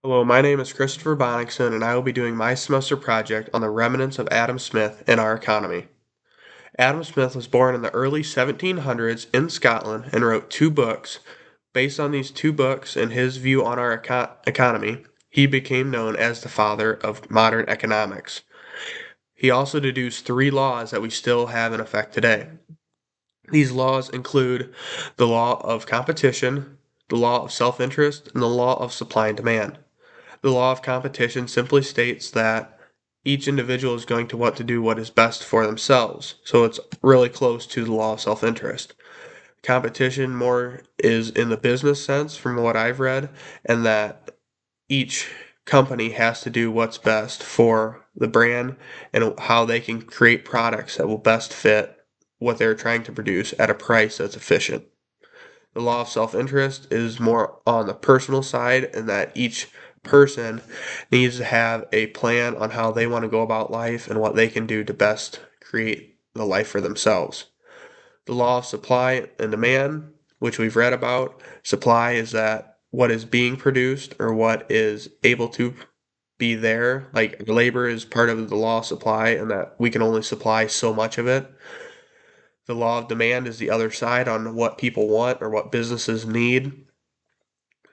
Hello, my name is Christopher Bonnickson, and I will be doing my semester project on the remnants of Adam Smith in our economy. Adam Smith was born in the early 1700s in Scotland and wrote two books. Based on these two books and his view on our economy, he became known as the father of modern economics. He also deduced three laws that we still have in effect today. These laws include the law of competition, the law of self interest, and the law of supply and demand. The law of competition simply states that each individual is going to want to do what is best for themselves. So it's really close to the law of self interest. Competition more is in the business sense, from what I've read, and that each company has to do what's best for the brand and how they can create products that will best fit what they're trying to produce at a price that's efficient. The law of self interest is more on the personal side, and that each person needs to have a plan on how they want to go about life and what they can do to best create the life for themselves. The law of supply and demand, which we've read about, supply is that what is being produced or what is able to be there. Like labor is part of the law of supply, and that we can only supply so much of it. The law of demand is the other side on what people want or what businesses need.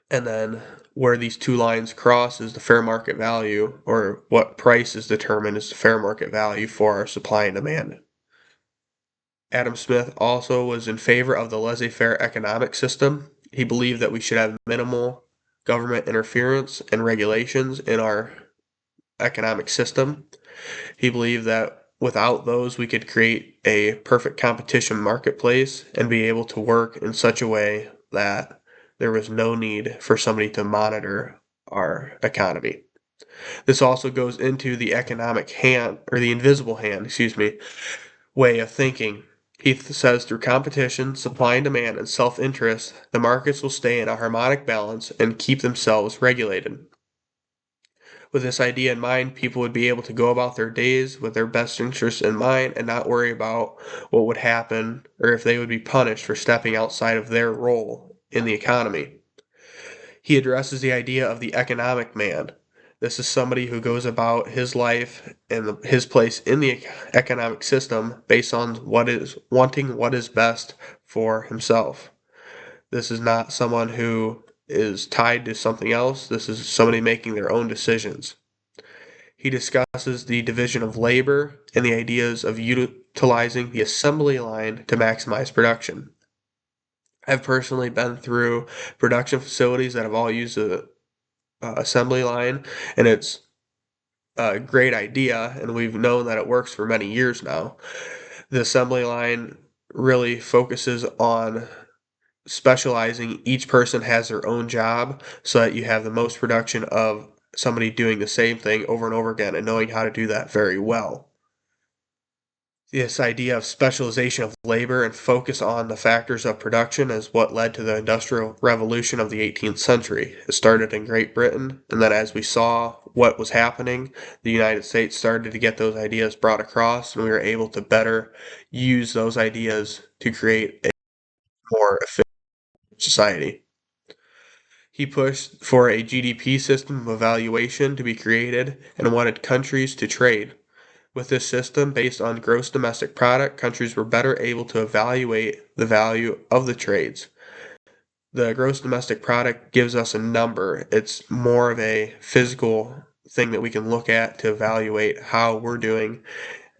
And then where these two lines cross is the fair market value, or what price is determined as the fair market value for our supply and demand. Adam Smith also was in favor of the laissez-faire economic system. He believed that we should have minimal government interference and regulations in our economic system. He believed that without those, we could create a perfect competition marketplace and be able to work in such a way that there was no need for somebody to monitor our economy. This also goes into the economic hand, or the invisible hand, way of thinking. He says through competition, supply and demand, and self interest, the markets will stay in a harmonic balance and keep themselves regulated. With this idea in mind, people would be able to go about their days with their best interests in mind and not worry about what would happen or if they would be punished for stepping outside of their role in the economy. He addresses the idea of the economic man. This is somebody who goes about his life and his place in the economic system based on what is best for himself. This is not someone who is tied to something else. This is somebody making their own decisions. He discusses the division of labor and the ideas of utilizing the assembly line to maximize production. I've personally been through production facilities that have all used a assembly line, and it's a great idea, and we've known that it works for many years now. The assembly line really focuses on specializing. Each person has their own job so that you have the most production of somebody doing the same thing over and over again and knowing how to do that very well. This idea of specialization of labor and focus on the factors of production is what led to the Industrial Revolution of the 18th century. It started in Great Britain, and then as we saw what was happening, the United States started to get those ideas brought across, and we were able to better use those ideas to create a more efficient society. He pushed for a GDP system of evaluation to be created and wanted countries to trade. With this system based on gross domestic product, countries were better able to evaluate the value of the trades. The gross domestic product gives us a number. It's more of a physical thing that we can look at to evaluate how we're doing,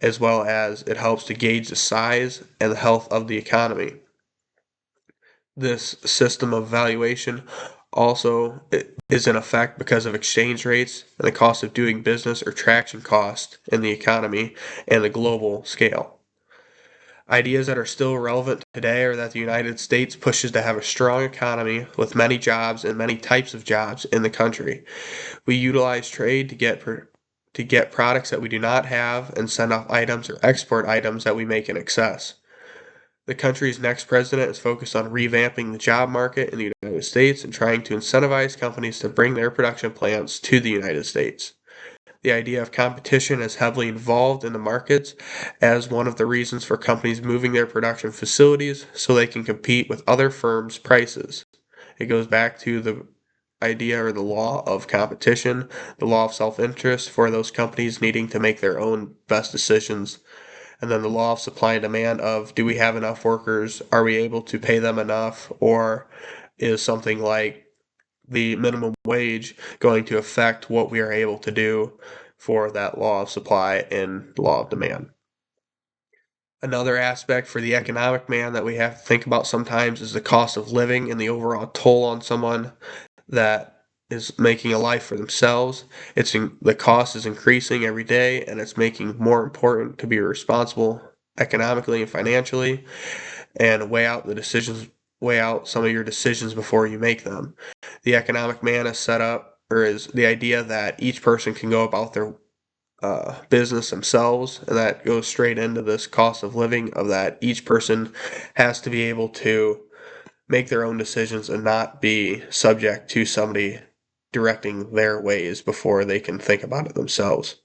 as well as it helps to gauge the size and the health of the economy. This system of valuation also is in effect because of exchange rates and the cost of doing business or traction cost in the economy and the global scale. Ideas that are still relevant today are that the United States pushes to have a strong economy with many jobs and many types of jobs in the country. We utilize trade to get products that we do not have and send off items or export items that we make in excess. The country's next president is focused on revamping the job market in the United States and trying to incentivize companies to bring their production plants to the United States. The idea of competition is heavily involved in the markets as one of the reasons for companies moving their production facilities so they can compete with other firms' prices. It goes back to the idea or the law of competition, the law of self-interest for those companies needing to make their own best decisions, and then the law of supply and demand of do we have enough workers, are we able to pay them enough, or is something like the minimum wage going to affect what we are able to do for that law of supply and law of demand. Another aspect for the economic man that we have to think about sometimes is the cost of living and the overall toll on someone that is making a life for themselves. The cost is increasing every day, and it's making more important to be responsible economically and financially, and weigh out some of your decisions before you make them. The economic man is set up, or is the idea that each person can go about their business themselves, and that goes straight into this cost of living of that each person has to be able to make their own decisions and not be subject to somebody directing their ways before they can think about it themselves.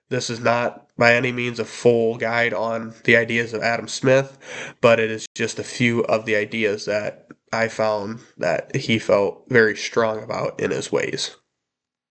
This is not by any means a full guide on the ideas of Adam Smith, but it is just a few of the ideas that I found that he felt very strong about in his ways.